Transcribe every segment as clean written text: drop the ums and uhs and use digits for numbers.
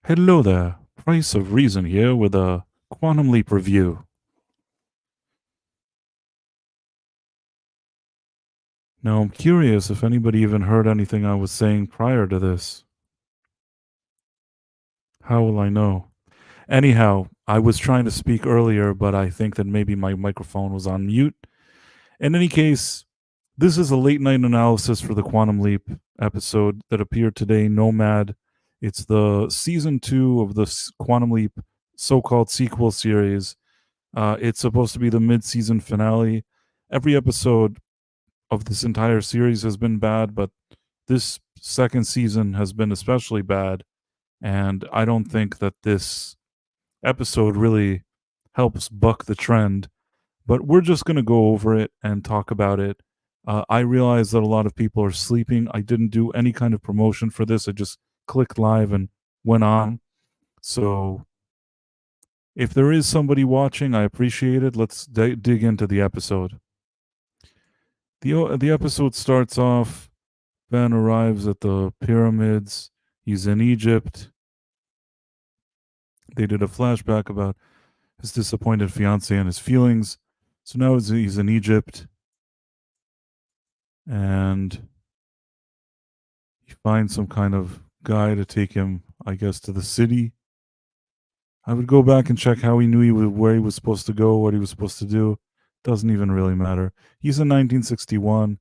Hello there, Price of Reason here with a Quantum Leap review. Now, I'm curious if anybody even heard anything I was saying prior to this. How will I know? Anyhow, I was trying to speak earlier, but I think that maybe my microphone was on mute. In any case, this is a late night analysis for the Quantum Leap episode that appeared today, Nomad. It's the season 2 of the Quantum Leap so called sequel series. It's supposed to be the mid season finale. Every episode of this entire series has been bad, but this second season has been especially bad. And I don't think that this episode really helps buck the trend. But we're just going to go over it and talk about it. I realize that a lot of people are sleeping. I didn't do any kind of promotion for this. I just clicked live and went on. So if there is somebody watching, I appreciate it. Let's dig into the episode. The episode starts off. Ben arrives at the pyramids. He's in Egypt. They did a flashback about his disappointed fiance and his feelings. So now he's in Egypt, and he finds some kind of guy to take him, I guess, to the city. I would go back and check how he knew where he was supposed to go, what he was supposed to do. Doesn't even really matter. He's in 1961.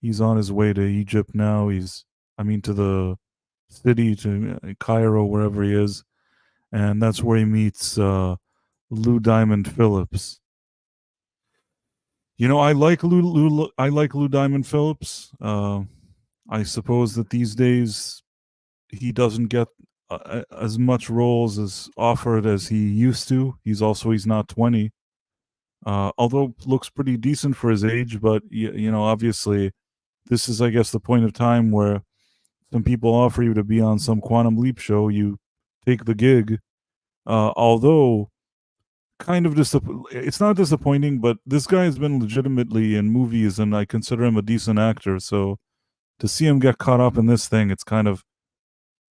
He's on his way to Egypt now. To the city, to Cairo, wherever he is. And that's where he meets Lou Diamond Phillips. I like Lou Diamond Phillips. I suppose that these days he doesn't get as much roles as offered as he used to. He's not 20. Although looks pretty decent for his age, but obviously this is, I guess, the point of time where some people offer you to be on some Quantum Leap show, you take the gig. Although kind of it's not disappointing, but this guy has been legitimately in movies, and I consider him a decent actor. So to see him get caught up in this thing, it's kind of,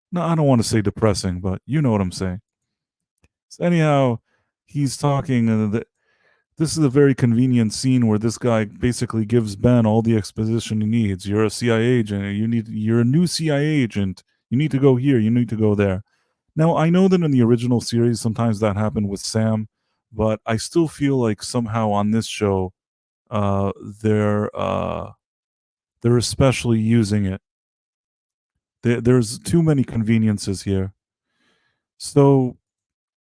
no, I don't want to say depressing, but you know what I'm saying. So anyhow, he's talking, and this is a very convenient scene where this guy basically gives Ben all the exposition he needs. You're a CIA agent. You're a new CIA agent. You need to go here. You need to go there. Now, I know that in the original series, sometimes that happened with Sam, but I still feel like somehow on this show, uh, they're uh, they're especially using it. There's too many conveniences here. So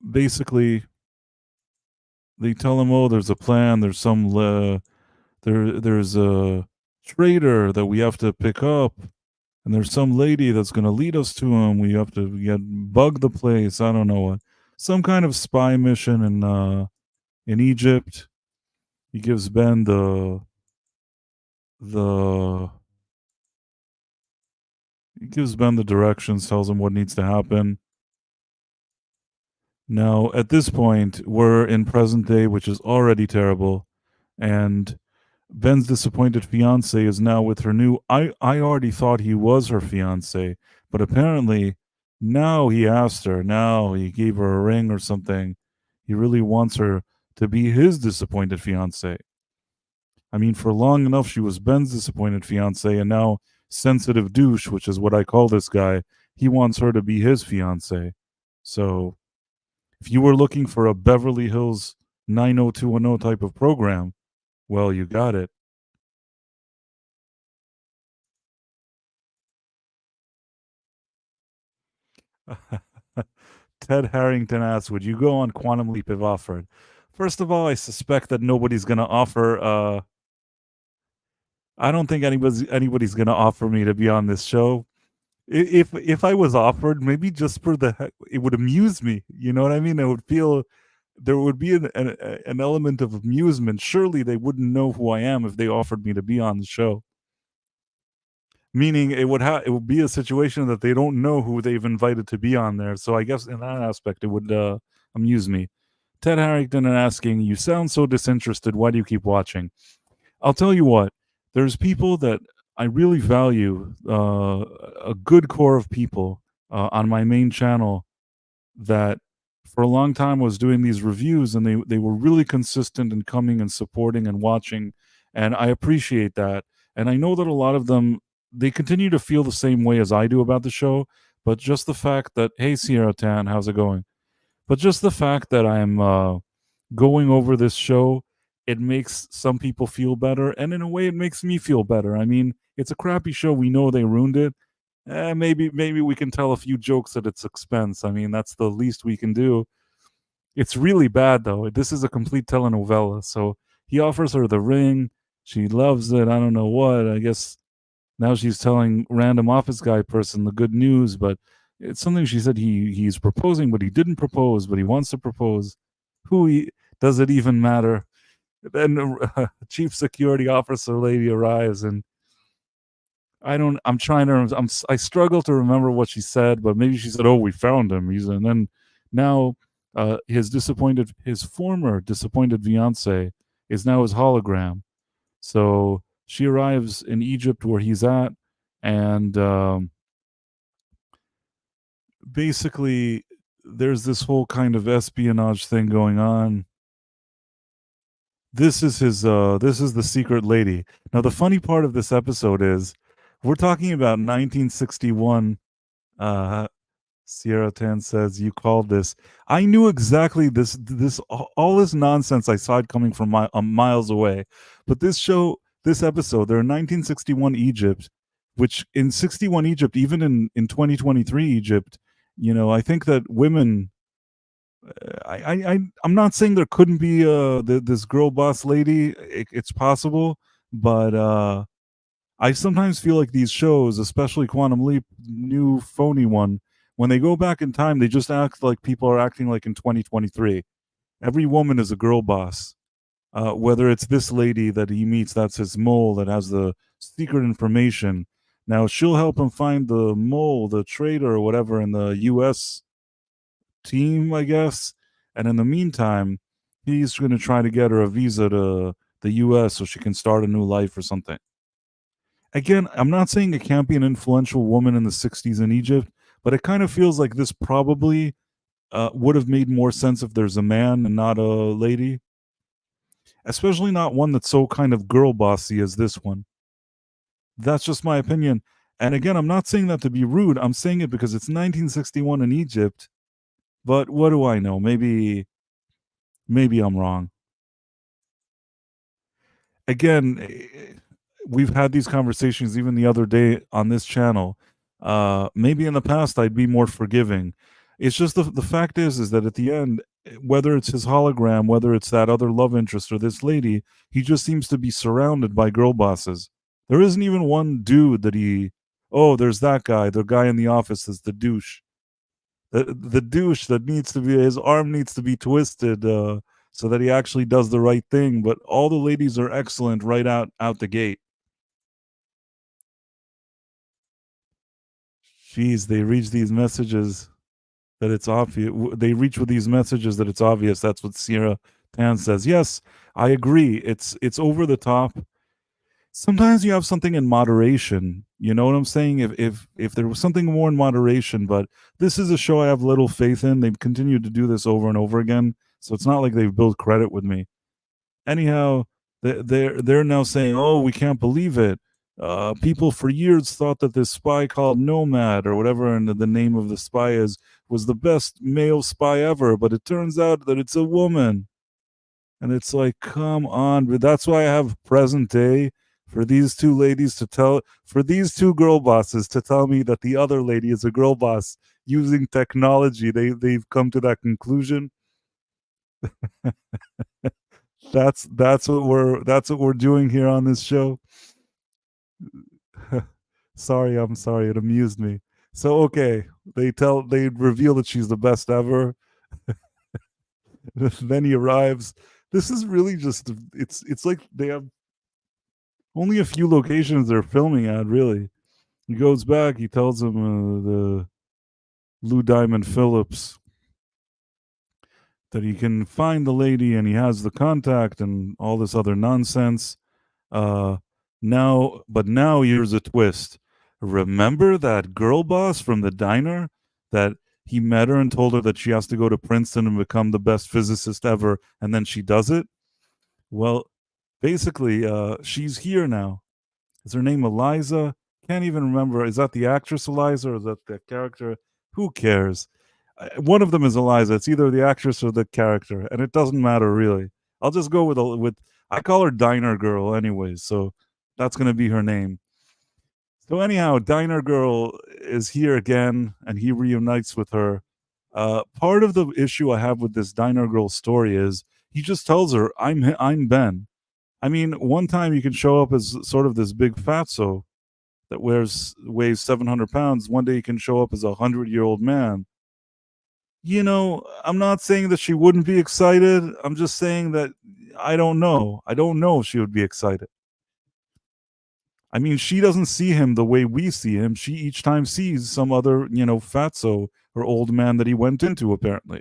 basically, they tell him, "Oh, there's a plan. There's a traitor that we have to pick up, and there's some lady that's going to lead us to him. We have to bug the place. I don't know what, some kind of spy mission in Egypt." He gives Ben the he gives Ben the directions, tells him what needs to happen. Now, at this point, we're in present day, which is already terrible, and Ben's disappointed fiance is now with her new. I already thought he was her fiance, but apparently now he asked her. Now he gave her a ring or something. He really wants her to be his disappointed fiance. I mean, for long enough, she was Ben's disappointed fiance, and now sensitive douche, which is what I call this guy, he wants her to be his fiance. So, if you were looking for a Beverly Hills 90210 type of program, well, you got it. Ted Harrington asks, "Would you go on Quantum Leap if offered?" First of all, I suspect that nobody's going to offer. I don't think anybody's going to offer me to be on this show. If I was offered, maybe just for the heck, it would amuse me. You know what I mean? I would feel there would be an element of amusement. Surely they wouldn't know who I am if they offered me to be on the show. Meaning it would be a situation that they don't know who they've invited to be on there. So I guess in that aspect, it would amuse me. Ted Harrington asking, "You sound so disinterested. Why do you keep watching?" I'll tell you what. There's people that I really value, a good core of people on my main channel that for a long time was doing these reviews, and they were really consistent in coming and supporting and watching, and I appreciate that. And I know that a lot of them, they continue to feel the same way as I do about the show, but just the fact that, hey Sierra Tan, how's it going? But just the fact that I'm going over this show, it makes some people feel better, and in a way, it makes me feel better. I mean, it's a crappy show. We know they ruined it. Maybe we can tell a few jokes at its expense. I mean, that's the least we can do. It's really bad though. This is a complete telenovela. So he offers her the ring. She loves it. I don't know what. I guess now she's telling random office guy person the good news, but it's something she said he's proposing, but he didn't propose, but he wants to propose. Who he does it even matter? Then chief security officer lady arrives, and I don't. I'm trying to. I struggle to remember what she said, but maybe she said, "Oh, we found him." And then now his former disappointed fiance is now his hologram. So she arrives in Egypt where he's at, and basically there's this whole kind of espionage thing going on. This is the secret lady. Now the funny part of this episode is we're talking about 1961. uh Sierra Tan says you called this. I knew exactly this all this nonsense. I saw it coming from miles away. But this episode, they're in 1961 Egypt, which in 61 Egypt, even in 2023 Egypt, I think that women. I'm not saying there couldn't be this girl boss lady. It's possible, but I sometimes feel like these shows, especially Quantum Leap, new phony one, when they go back in time, they just act like people are acting like in 2023. Every woman is a girl boss. Whether it's this lady that he meets, that's his mole that has the secret information. Now she'll help him find the mole, the traitor or whatever in the U.S. team, I guess. And in the meantime, he's going to try to get her a visa to the U.S. so she can start a new life or something. Again, I'm not saying it can't be an influential woman in the 60s in Egypt, but it kind of feels like this probably would have made more sense if there's a man and not a lady, especially not one that's so kind of girl bossy as this one. That's just my opinion. And again, I'm not saying that to be rude. I'm saying it because it's 1961 in Egypt. But what do I know? Maybe I'm wrong. Again, we've had these conversations even the other day on this channel. Maybe in the past I'd be more forgiving. It's just the fact is that at the end, whether it's his hologram, whether it's that other love interest or this lady, he just seems to be surrounded by girl bosses. There isn't even one dude that oh, there's that guy, the guy in the office is the douche. The douche that needs to be, his arm needs to be twisted so that he actually does the right thing. But all the ladies are excellent right out the gate. Jeez, they reach these messages that it's obvious. They reach with these messages that it's obvious. That's what Sierra Tan says. Yes, I agree. It's over the top. Sometimes you have something in moderation. You know what I'm saying? If there was something more in moderation, but this is a show I have little faith in. They've continued to do this over and over again, so it's not like they've built credit with me. Anyhow, they're now saying, "Oh, we can't believe it. People for years thought that this spy called Nomad or whatever, and the name of the spy is was the best male spy ever, but it turns out that it's a woman." And it's like, come on, but that's why I have present day for these two ladies to tell, for these two girl bosses to tell me that the other lady is a girl boss using technology. They've come to that conclusion. That's what we're doing here on this show. I'm sorry, it amused me. So okay, they reveal that she's the best ever. Then he arrives. This is really just it's like they have only a few locations they're filming at, really. He goes back, he tells him the Lou Diamond Phillips that he can find the lady and he has the contact and all this other nonsense. Uh, now here's a twist. Remember that girl boss from the diner that he met her and told her that she has to go to Princeton and become the best physicist ever, and then she does it. Well, basically, she's here now. Is her name Eliza? Can't even remember. Is that the actress Eliza or is that the character? Who cares? One of them is Eliza. It's either the actress or the character, and it doesn't matter really. I'll just go with. I call her Diner Girl, anyways. So that's gonna be her name. So anyhow, Diner Girl is here again, and he reunites with her. Part of the issue I have with this Diner Girl story is he just tells her, I'm Ben." I mean, one time you can show up as sort of this big fatso that weighs 700 pounds. One day you can show up as a 100-year-old man. I'm not saying that she wouldn't be excited. I'm just saying that I don't know. I don't know if she would be excited. I mean, she doesn't see him the way we see him. She each time sees some other, fatso or old man that he went into, apparently.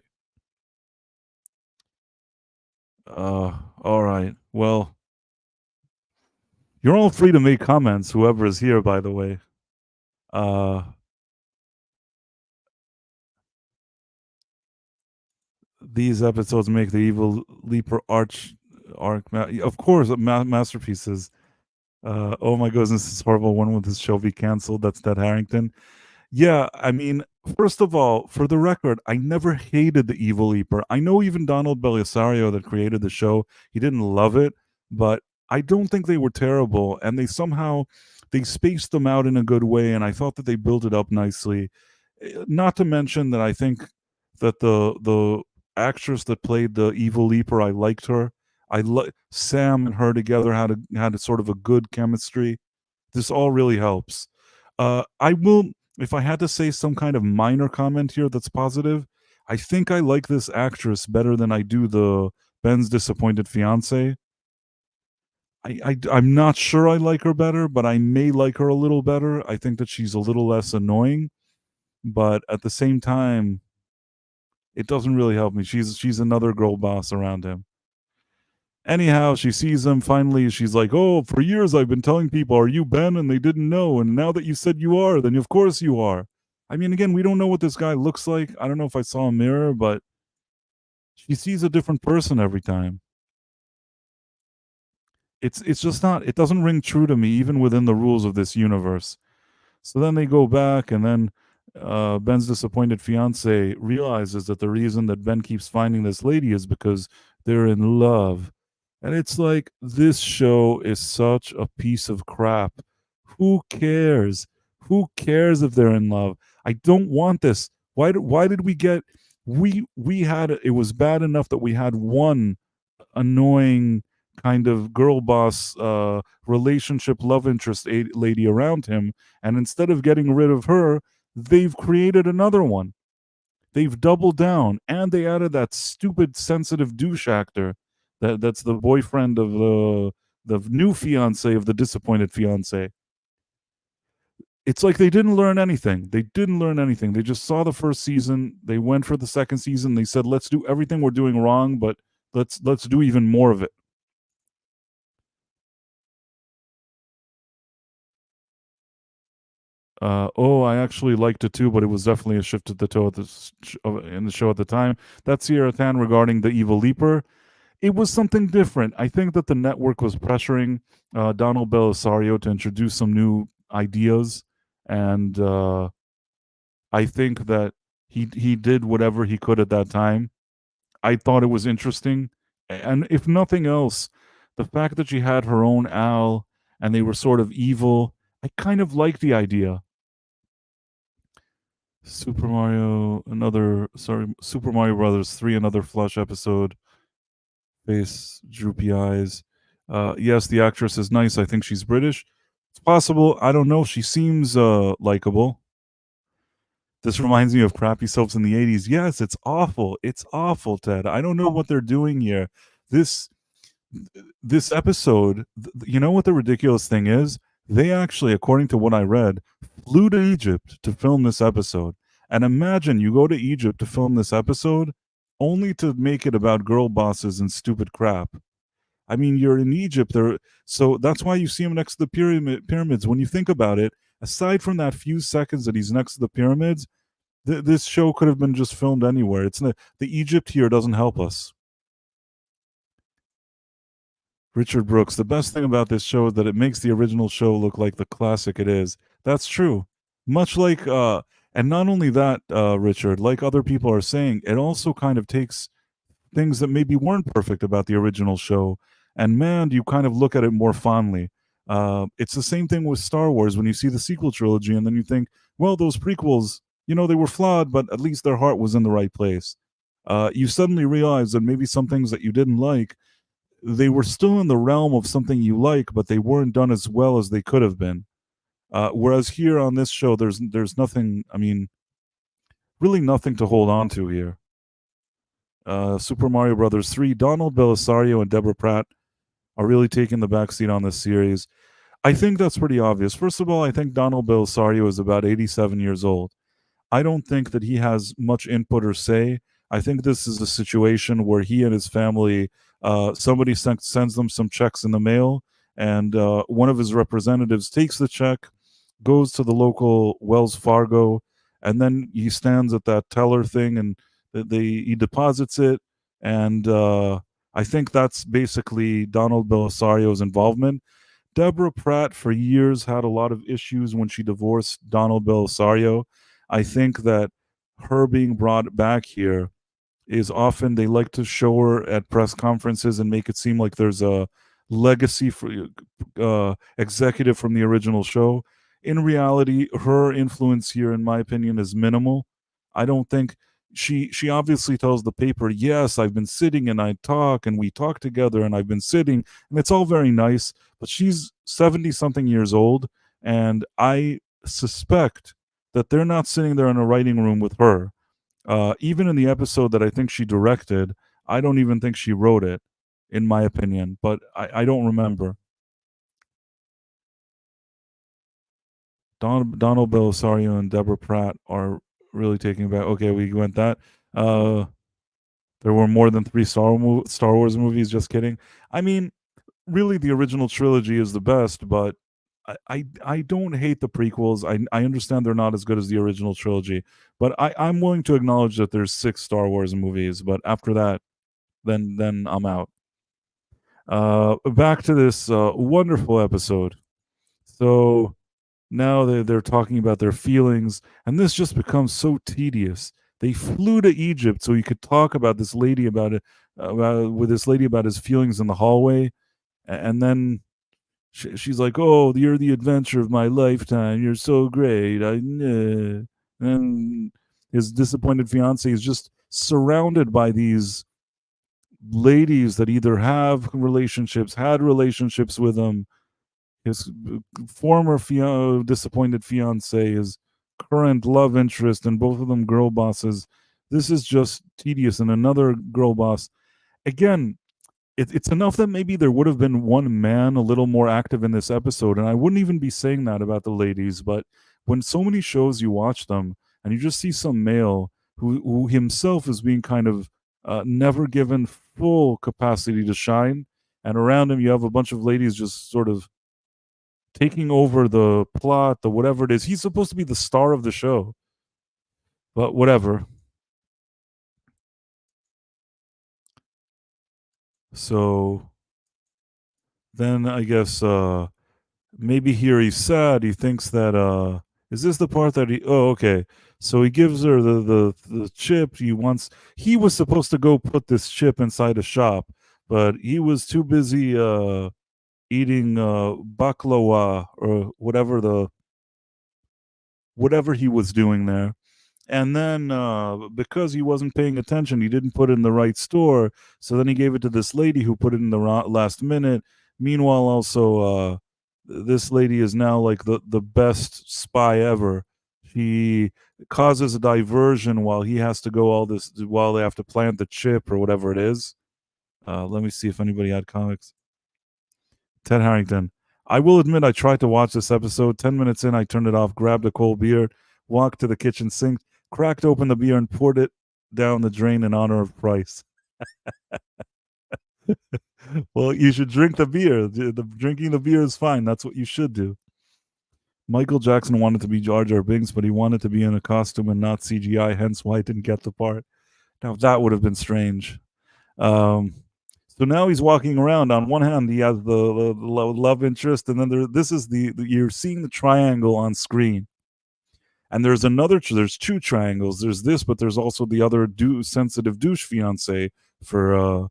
All right. Well, you're all free to make comments, whoever is here, by the way. These episodes make the Evil Leaper of course, masterpieces. Oh my goodness, this is horrible. When will this show be canceled? That's Ted Harrington. Yeah, I mean, first of all, for the record, I never hated the Evil Leaper. I know even Donald Belisario that created the show, he didn't love it, but I don't think they were terrible, and they spaced them out in a good way, and I thought that they built it up nicely. Not to mention that I think that the actress that played the Evil Leaper, I liked her. Sam and her together had a sort of a good chemistry. This all really helps. I will, if I had to say some kind of minor comment here that's positive, I think I like this actress better than I do the Ben's disappointed fiance. I'm not sure I like her better, but I may like her a little better. I think that she's a little less annoying, but at the same time, it doesn't really help me. She's another girl boss around him. Anyhow, she sees him. Finally, she's like, "Oh, for years I've been telling people, are you Ben? And they didn't know. And now that you said you are, then of course you are." I mean, again, we don't know what this guy looks like. I don't know if I saw a mirror, but she sees a different person every time. It's just not. It doesn't ring true to me, even within the rules of this universe. So then they go back, and then Ben's disappointed fiance realizes that the reason that Ben keeps finding this lady is because they're in love. And it's like, this show is such a piece of crap. Who cares? Who cares if they're in love? I don't want this. Why did we get we had it was bad enough that we had one annoying kind of girl boss relationship love interest lady around him, and instead of getting rid of her, they've created another one. They've doubled down, and they added that stupid sensitive douche actor that's the boyfriend of the new fiance of the disappointed fiance. It's like they didn't learn anything. They didn't learn anything. They just saw the first season. They went for the second season. They said, "Let's do everything we're doing wrong, but let's do even more of it." Oh, I actually liked it too, but it was definitely a shift to the toe in the show at the time. That's Sierra Tan regarding the Evil Leaper. It was something different. I think that the network was pressuring Donald Belisario to introduce some new ideas, and I think that he did whatever he could at that time. I thought it was interesting, and if nothing else, the fact that she had her own Al and they were sort of evil, I kind of like the idea. Super Mario Brothers 3, another Flush episode. Face, droopy eyes. Yes, the actress is nice. I think she's British. It's possible. I don't know. She seems likable. This reminds me of crappy soaps in the 80s. Yes, it's awful. It's awful, Ted. I don't know what they're doing here. This this episode, you know what the ridiculous thing is? They actually, according to what I read, flew to Egypt to film this episode. And imagine you go to Egypt to film this episode only to make it about girl bosses and stupid crap. I mean, you're in Egypt there, so that's why you see him next to the pyramids. When you think about it, aside from that few seconds that he's next to the pyramids, This show could have been just filmed anywhere. It's the Egypt here doesn't help us. Richard Brooks. The best thing about this show is that it makes the original show look like the classic it is. That's true. Much like, and not only that, Richard, like other people are saying, it also kind of takes things that maybe weren't perfect about the original show, and man, you kind of look at it more fondly. It's the same thing with Star Wars when you see the sequel trilogy, and then you think, well, those prequels, they were flawed, but at least their heart was in the right place. You suddenly realize that maybe some things that you didn't like, they were still in the realm of something you like, but they weren't done as well as they could have been. Whereas here on this show, there's nothing. I mean, really nothing to hold on to here. Super Mario Brothers 3, Donald Belisario and Deborah Pratt are really taking the backseat on this series. I think that's pretty obvious. First of all, I think Donald Belisario is about 87 years old. I don't think that he has much input or say. I think this is a situation where he and his family, somebody sends them some checks in the mail, and one of his representatives takes the check, goes to the local Wells Fargo, and then he stands at that teller thing and he deposits it. And I think that's basically Donald Belisario's involvement. Deborah Pratt, for years, had a lot of issues when she divorced Donald Belisario. I think that her being brought back here is often they like to show her at press conferences and make it seem like there's a legacy for executive from the original show. In reality, her influence here, in my opinion, is minimal. I don't think she obviously tells the paper, yes, I've been sitting and I talk and we talk together and I've been sitting and it's all very nice, but she's 70 something years old, and I suspect that they're not sitting there in a writing room with her. Even in the episode that I think she directed, I don't even think she wrote it, in my opinion, but I don't remember. Donald Belisario and Deborah Pratt are really taking back. Okay, we went that. Uh, there were more than three Star Wars movies. Just kidding. I mean, really, the original trilogy is the best, but I don't hate the prequels. I understand they're not as good as the original trilogy, but I'm willing to acknowledge that there's six Star Wars movies. But after that, then I'm out. Back to this wonderful episode. So now they're talking about their feelings, and this just becomes so tedious. They flew to Egypt so he could talk about this lady about it, with this lady about his feelings in the hallway, and then she's like, "Oh, you're the adventure of my lifetime. You're so great." And his disappointed fiance is just surrounded by these ladies that either have relationships, had relationships with him, his former disappointed fiance, his current love interest, and both of them girl bosses. This is just tedious. And another girl boss. Again, it's enough that maybe there would have been one man a little more active in this episode, and I wouldn't even be saying that about the ladies. But when so many shows you watch them and you just see some male who himself is being kind of never given full capacity to shine, and around him you have a bunch of ladies just sort of taking over the plot, the whatever it is. He's supposed to be the star of the show, but whatever. So then I guess maybe here he's sad. He thinks that is this the part that he oh okay. So he gives her the chip. He was supposed to go put this chip inside a shop, but he was too busy eating baklava or whatever he was doing there. And then because he wasn't paying attention, he didn't put it in the right store. So then he gave it to this lady who put it in the last minute. Meanwhile, also, this lady is now like the best spy ever. She causes a diversion while he has to go all this, while they have to plant the chip or whatever it is. Let me see if anybody had comics. Ted Harrington. I will admit I tried to watch this episode. 10 minutes in, I turned it off, grabbed a cold beer, walked to the kitchen sink, cracked open the beer, and poured it down the drain in honor of Price. Well, you should drink the beer. Drinking the beer is fine. That's what you should do. Michael Jackson wanted to be Jar Jar Binks, but he wanted to be in a costume and not CGI, hence why he didn't get the part. Now that would have been strange. Um, so now he's walking around. On one hand, he has the love interest, and then this is you're seeing the triangle on screen. And there's there's two triangles. There's this, but there's also the other sensitive douche fiance for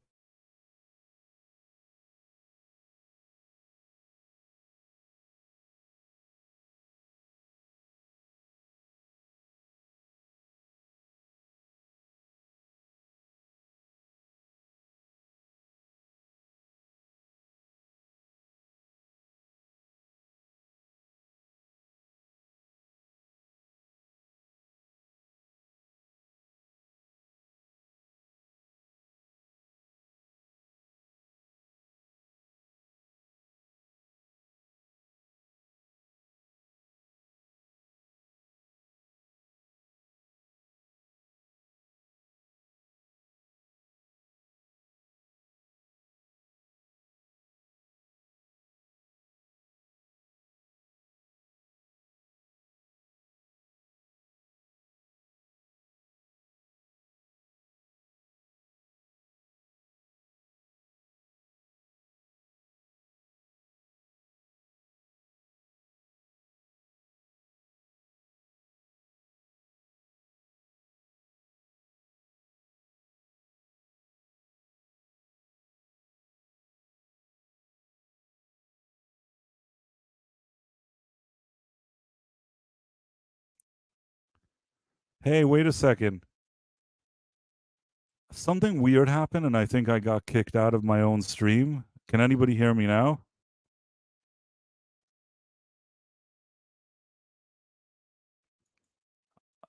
hey, wait a second. Something weird happened, and I think I got kicked out of my own stream. Can anybody hear me now?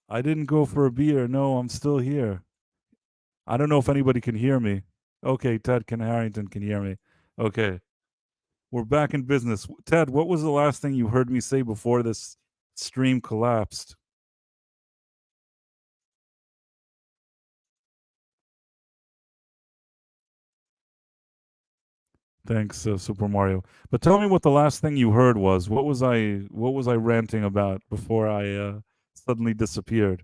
I didn't go for a beer. No, I'm still here. I don't know if anybody can hear me. Okay, Harrington can hear me. Okay, we're back in business. Ted, what was the last thing you heard me say before this stream collapsed? Thanks, Super Mario. But tell me what the last thing you heard was. What was I ranting about before I suddenly disappeared?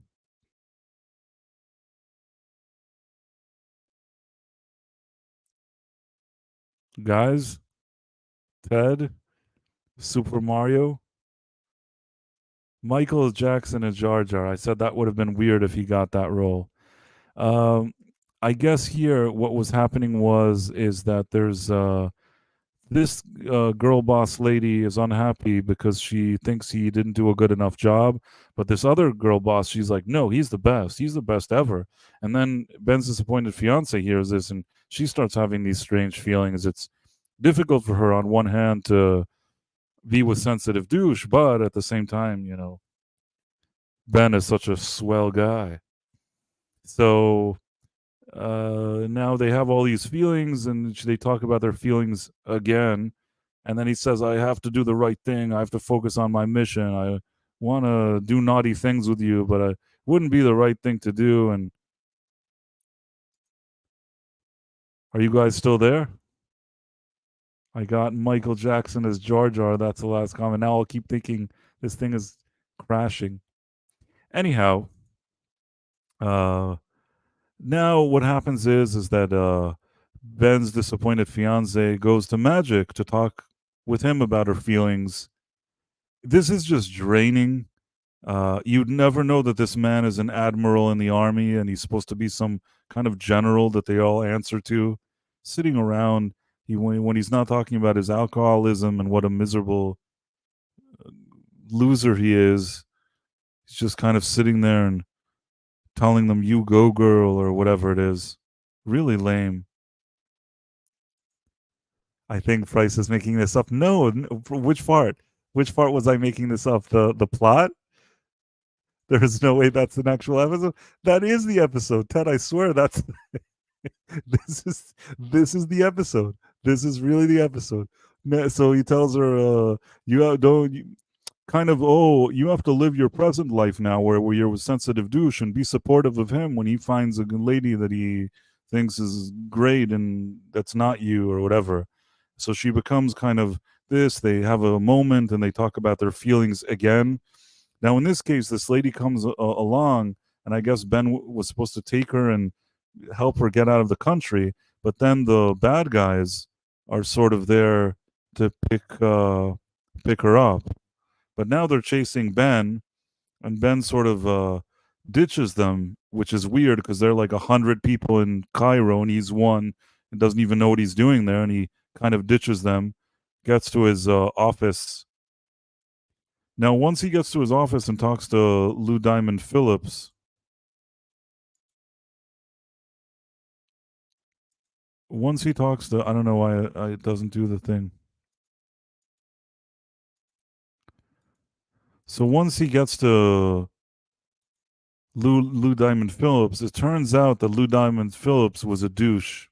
Guys, Ted, Super Mario, Michael Jackson and Jar Jar. I said that would have been weird if he got that role. Um, I guess here what was happening is that there's this girl boss lady is unhappy because she thinks he didn't do a good enough job. But this other girl boss, she's like, no, he's the best. He's the best ever. And then Ben's disappointed fiance hears this and she starts having these strange feelings. It's difficult for her on one hand to be with sensitive douche, but at the same time, Ben is such a swell guy. So now they have all these feelings and they talk about their feelings again. And then he says, I have to do the right thing. I have to focus on my mission. I want to do naughty things with you, but it wouldn't be the right thing to do. And are you guys still there? I got Michael Jackson as Jar Jar. That's the last comment. Now I'll keep thinking this thing is crashing. Anyhow, uh, now what happens is that Ben's disappointed fiance goes to Magic to talk with him about her feelings. This is just draining. You'd never know that this man is an admiral in the army and he's supposed to be some kind of general that they all answer to. Sitting around, when he's not talking about his alcoholism and what a miserable loser he is, he's just kind of sitting there and telling them, you go, girl, or whatever it is. Really lame. I think Price is making this up. No, which part? Which part was I making this up? The plot? There is no way that's an actual episode. That is the episode, Ted. I swear that's this is the episode. This is really the episode. So he tells her, don't you, kind of, oh, you have to live your present life now, where you're with sensitive douche and be supportive of him when he finds a good lady that he thinks is great and that's not you or whatever. So she becomes kind of this. They have a moment and they talk about their feelings again. Now, in this case, this lady comes along, and I guess Ben was supposed to take her and help her get out of the country, but then the bad guys are sort of there to pick her up. But now they're chasing Ben, and Ben sort of ditches them, which is weird because they're like 100 people in Cairo, and he's one and doesn't even know what he's doing there, and he kind of ditches them, gets to his office. Now, once he gets to his office and talks to Lou Diamond Phillips, once he talks to, I don't know why it doesn't do the thing. So once he gets to Lou Diamond Phillips, it turns out that Lou Diamond Phillips was a douche,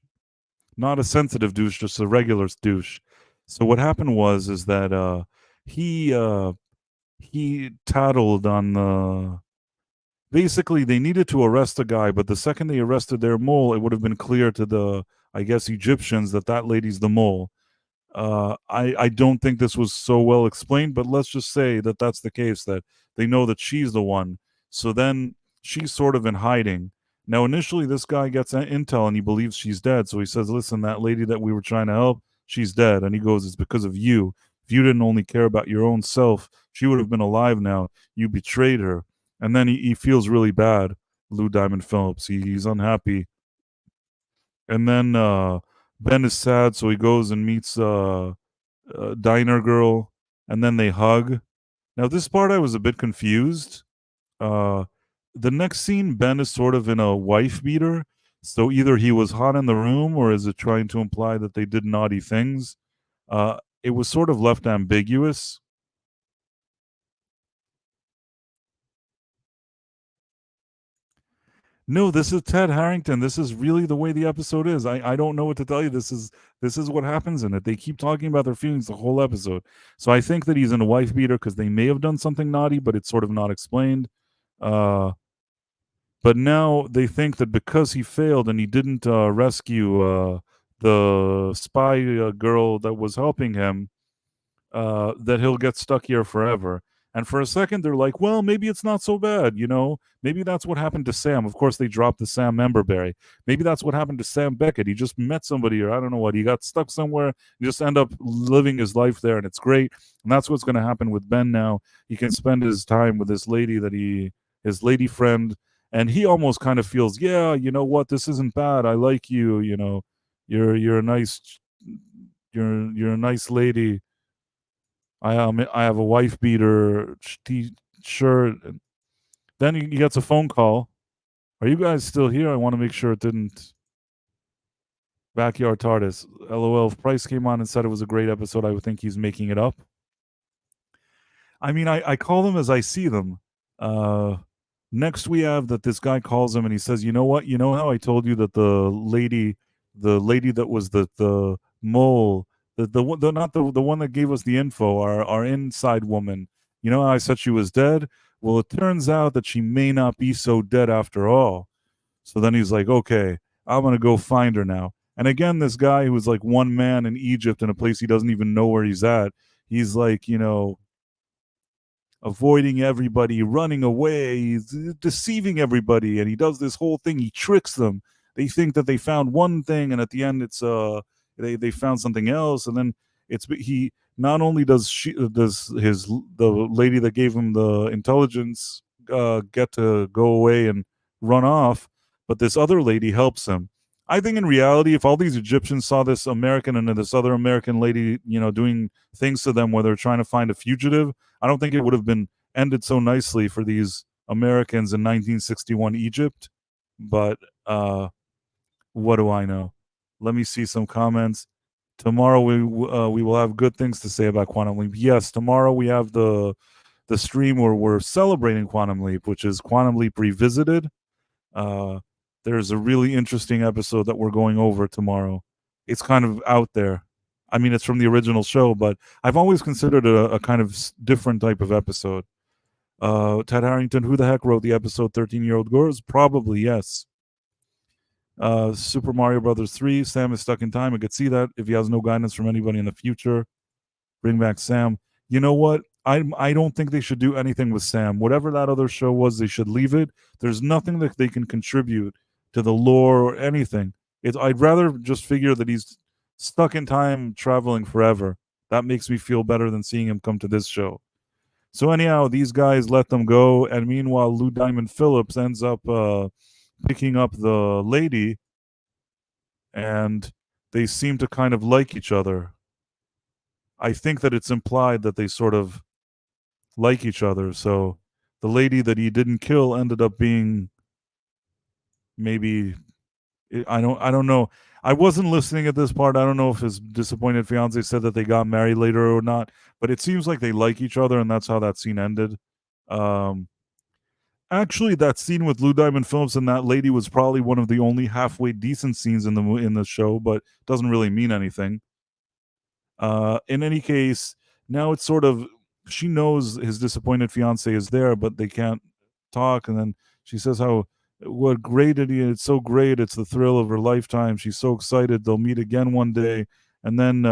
not a sensitive douche, just a regular douche. So what happened was is that he tattled on the. Basically, they needed to arrest a guy, but the second they arrested their mole, it would have been clear to the, I guess, Egyptians that lady's the mole. I don't think this was so well explained, but let's just say that that's the case, that they know that she's the one. So then she's sort of in hiding. Now, initially, this guy gets intel and he believes she's dead. So he says, listen, that lady that we were trying to help, she's dead. And he goes, it's because of you. If you didn't only care about your own self, she would have been alive now. You betrayed her. And then he feels really bad, Lou Diamond Phillips. He's unhappy. And then Ben is sad, so he goes and meets Diner Girl, and then they hug. Now, this part I was a bit confused. Uh, the next scene, Ben is sort of in a wife beater. So either he was hot in the room, or is it trying to imply that they did naughty things? It was sort of left ambiguous. No, this is Ted Harrington. This is really the way the episode is. I don't know what to tell you. This is what happens in it. They keep talking about their feelings the whole episode. So I think that he's in a wife beater because they may have done something naughty, but it's sort of not explained. But now they think that because he failed and he didn't rescue the spy girl that was helping him, that he'll get stuck here forever. And for a second, they're like, well, maybe it's not so bad, you know? Maybe that's what happened to Sam. Of course, they dropped the Sam Memberberry. Maybe that's what happened to Sam Beckett. He just met somebody, or I don't know what. He got stuck somewhere, and just end up living his life there, and it's great. And that's what's going to happen with Ben now. He can spend his time with this lady his lady friend, and he almost kind of feels, yeah, you know what? This isn't bad. I like you. You know, you're a nice, you're a nice lady. I have a wife beater shirt. Then he gets a phone call. Are you guys still here? I want to make sure it didn't. Backyard TARDIS. LOL. If Price came on and said it was a great episode, I would think he's making it up. I mean, I call them as I see them. Next, we have that this guy calls him and he says, "You know what? You know how I told you that the lady that was the mole, the not the one that gave us the info, our inside woman. You know how I said she was dead? Well, it turns out that she may not be so dead after all." So then he's like, "Okay, I'm gonna go find her now." And again, this guy who was like one man in Egypt in a place he doesn't even know where he's at. He's like, avoiding everybody, running away, he's deceiving everybody, and he does this whole thing. He tricks them. They think that they found one thing, and at the end, it's they found something else, and then he not only does the lady that gave him the intelligence get to go away and run off, but this other lady helps him. I think in reality, if all these Egyptians saw this American and this other American lady, doing things to them where they're trying to find a fugitive, I don't think it would have been ended so nicely for these Americans in 1961 Egypt. But what do I know? Let me see some comments. Tomorrow we will have good things to say about Quantum Leap. Yes, tomorrow we have the stream where we're celebrating Quantum Leap, which is Quantum Leap Revisited. There's a really interesting episode that we're going over tomorrow. It's kind of out there. I mean, it's from the original show, but I've always considered it a kind of different type of episode. Ted Harrington, who the heck wrote the episode 13-Year-Old Girls? Probably, yes. Super Mario Brothers 3, Sam is stuck in time. I could see that if he has no guidance from anybody in the future. bring back Sam. You know what? I don't think they should do anything with Sam. Whatever that other show was, they should leave it. There's nothing that they can contribute to the lore or anything. I'd rather just figure that he's stuck in time traveling forever. That makes me feel better than seeing him come to this show. So anyhow, these guys let them go, and meanwhile, Lou Diamond Phillips ends up picking up the lady, and they seem to kind of like each other. I think that it's implied that they sort of like each other. So the lady that he didn't kill ended up being maybe I don't know. I wasn't listening at this part. I don't know if his disappointed fiance said that they got married later or not, but it seems like they like each other, and that's how that scene ended. Um, Actually, that scene with Lou Diamond Phillips and that lady was probably one of the only halfway decent scenes in the show, but doesn't really mean anything. In any case, now it's sort of she knows his disappointed fiance is there, but they can't talk. And then she says how what great it is! It's so great. It's the thrill of her lifetime. She's so excited they'll meet again one day. And then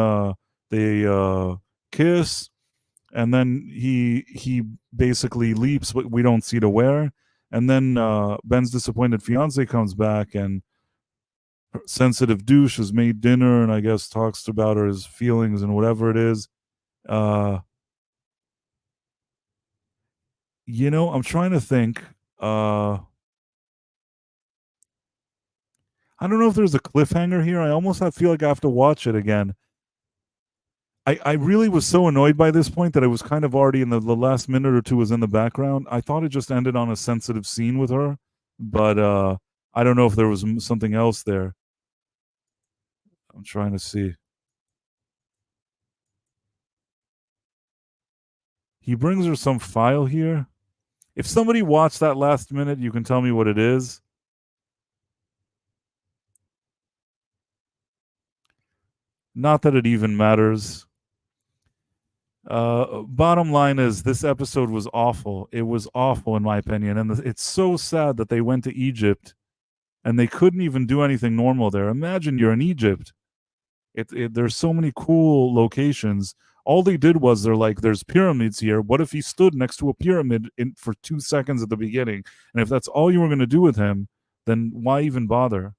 they kiss, and then he basically leaps, but we don't see to where. And then Ben's disappointed fiance comes back, and sensitive douche has made dinner, and I guess talks about her his feelings and whatever it is. Uh, I'm trying to think. I don't know if there's a cliffhanger here. I almost feel like I have to watch it again. I really was so annoyed by this point that I was kind of already in the last minute or two was in the background. I thought it just ended on a sensitive scene with her, but I don't know if there was something else there. I'm trying to see. He brings her some file here. If somebody watched that last minute, you can tell me what it is. Not that it even matters. Bottom line is, this episode was awful. It was awful, in my opinion. And it's so sad that they went to Egypt and they couldn't even do anything normal there. Imagine you're in Egypt. There's so many cool locations. All they did was they're like, there's pyramids here. What if he stood next to a pyramid for 2 seconds at the beginning? And if that's all you were going to do with him, then why even bother?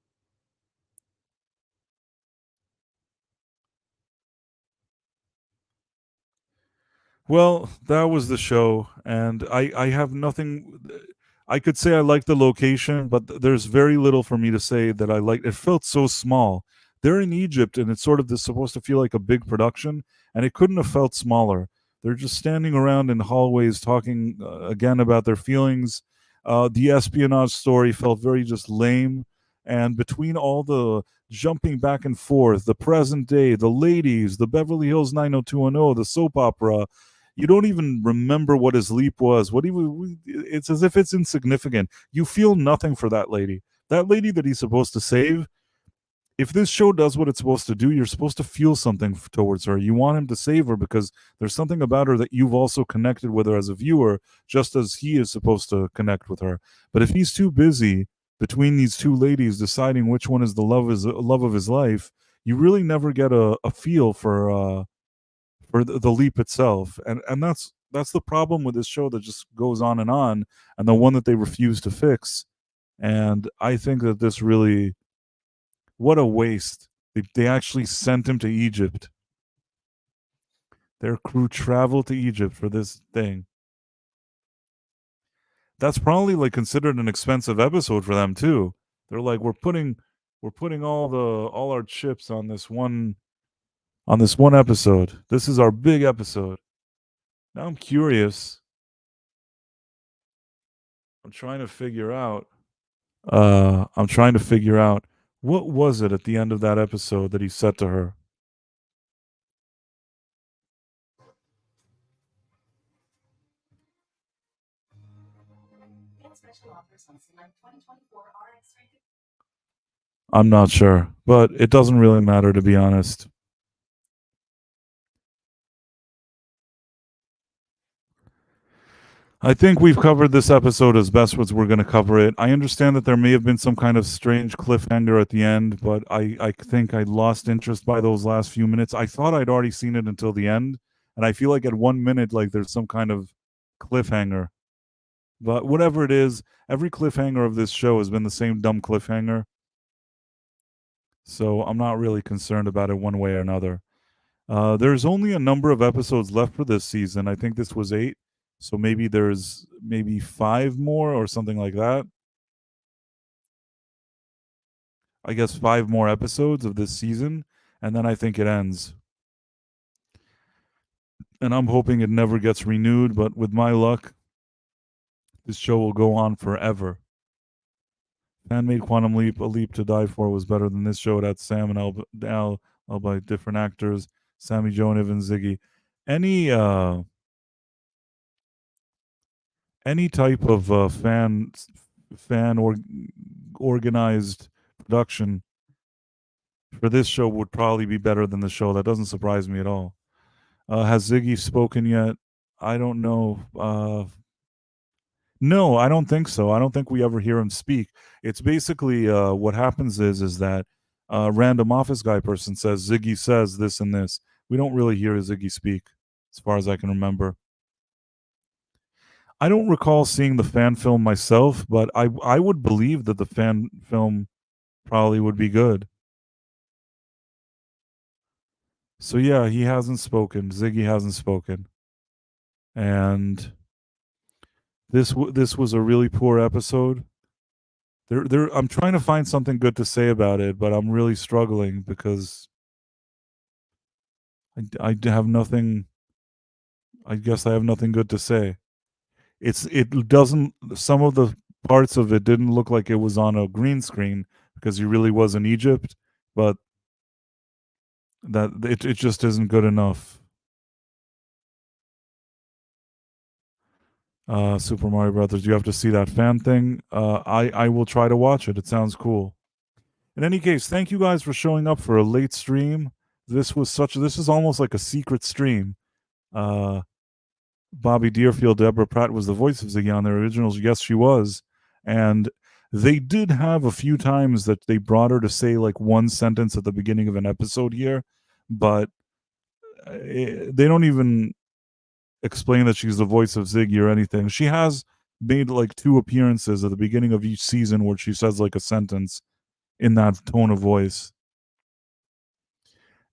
Well, that was the show, and I have nothing. I could say I like the location, but there's very little for me to say that I like. It felt so small. They're in Egypt, and it's sort of supposed to feel like a big production, and it couldn't have felt smaller. They're just standing around in hallways talking again about their feelings. The espionage story felt very just lame, and between all the jumping back and forth, the present day, the ladies, the Beverly Hills 90210, the soap opera, you don't even remember what his leap was. It's as if it's insignificant. You feel nothing for that lady. That lady that he's supposed to save. If this show does what it's supposed to do, you're supposed to feel something towards her. You want him to save her because there's something about her that you've also connected with her as a viewer, just as he is supposed to connect with her. But if he's too busy between these two ladies deciding which one is the love of his life, you really never get a feel for the leap itself. And that's the problem with this show that just goes on, and the one that they refuse to fix. And I think that this really, what a waste. They actually sent him to Egypt. Their crew traveled to Egypt for this thing. That's probably like considered an expensive episode for them too. They're like, we're putting all our chips on this one episode. This is our big episode. Now I'm curious. I'm trying to figure out. I'm trying to figure out what was it at the end of that episode that he said to her. I'm not sure, but it doesn't really matter, to be honest. I think we've covered this episode as best as we're going to cover it. I understand that there may have been some kind of strange cliffhanger at the end, but I think I lost interest by those last few minutes. I thought I'd already seen it until the end, and I feel like at 1 minute, like there's some kind of cliffhanger. But whatever it is, every cliffhanger of this show has been the same dumb cliffhanger. So I'm not really concerned about it one way or another. There's only a number of episodes left for this season. I think this was 8. So maybe there's maybe 5 more or something like that. I guess 5 more episodes of this season, and then I think it ends. And I'm hoping it never gets renewed, but with my luck, this show will go on forever. Fan-made Quantum Leap, A Leap to Die For, was better than this show. It had Sam and Al by different actors, Sammy, Joe, and Evan Ziggy. Any type of fan organized production for this show would probably be better than the show. That doesn't surprise me at all. Has Ziggy spoken yet? I don't know. No, I don't think so. I don't think we ever hear him speak. It's basically what happens is that random office guy person says Ziggy says this and this. We don't really hear Ziggy speak, as far as I can remember. I don't recall seeing the fan film myself, but I would believe that the fan film probably would be good. So yeah, he hasn't spoken. Ziggy hasn't spoken, and this was a really poor episode. I'm trying to find something good to say about it, but I'm really struggling because I have nothing. I guess I have nothing good to say. It doesn't. Some of the parts of it didn't look like it was on a green screen because he really was in Egypt, but that it just isn't good enough. Super Mario Brothers, you have to see that fan thing. I will try to watch it. It sounds cool. In any case, thank you guys for showing up for a late stream. This is almost like a secret stream. Bobby Deerfield, Deborah Pratt was the voice of Ziggy on their originals. Yes, she was. And they did have a few times that they brought her to say like one sentence at the beginning of an episode here, but they don't even explain that she's the voice of Ziggy or anything. She has made like 2 appearances at the beginning of each season where she says like a sentence in that tone of voice.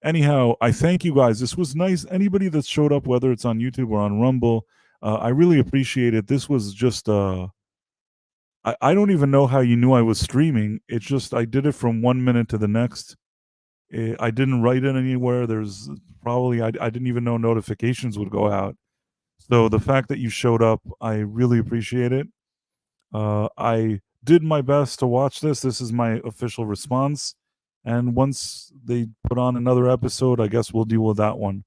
Anyhow, I thank you guys. This was nice. Anybody that showed up, whether it's on YouTube or on Rumble, I really appreciate it. This was just I don't even know how you knew I was streaming. It's just I did it from 1 minute to the next. I didn't write it anywhere. There's probably I didn't even know notifications would go out. So the fact that you showed up, I really appreciate it. I did my best to watch this. This is my official response. And once they put on another episode, I guess we'll deal with that one.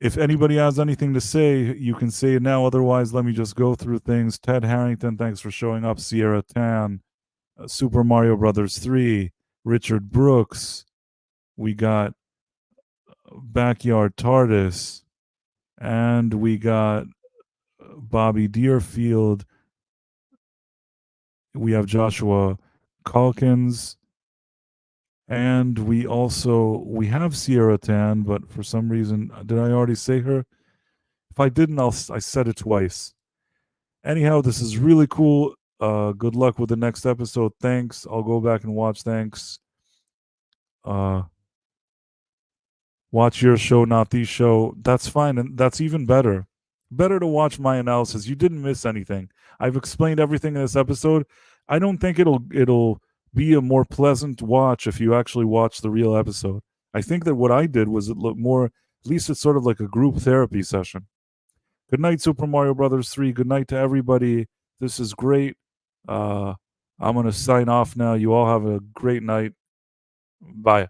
If anybody has anything to say, you can say it now. Otherwise, let me just go through things. Ted Harrington, thanks for showing up. Sierra Tan, Super Mario Brothers 3, Richard Brooks. We got Backyard TARDIS, and we got Bobby Deerfield. We have Joshua Calkins, and we have Sierra Tan, but for some reason, did I already say her? If I didn't, I said it twice. Anyhow, this is really cool. Good luck with the next episode. Thanks. I'll go back and watch. Thanks. Watch your show, not the show. That's fine, and that's even better. Better to watch my analysis. You didn't miss anything. I've explained everything in this episode. I don't think it'll be a more pleasant watch if you actually watch the real episode. I think that what I did was it looked more, at least it's sort of like a group therapy session. Good night, Super Mario Brothers 3. Good night to everybody. This is great. I'm going to sign off now. You all have a great night. Bye.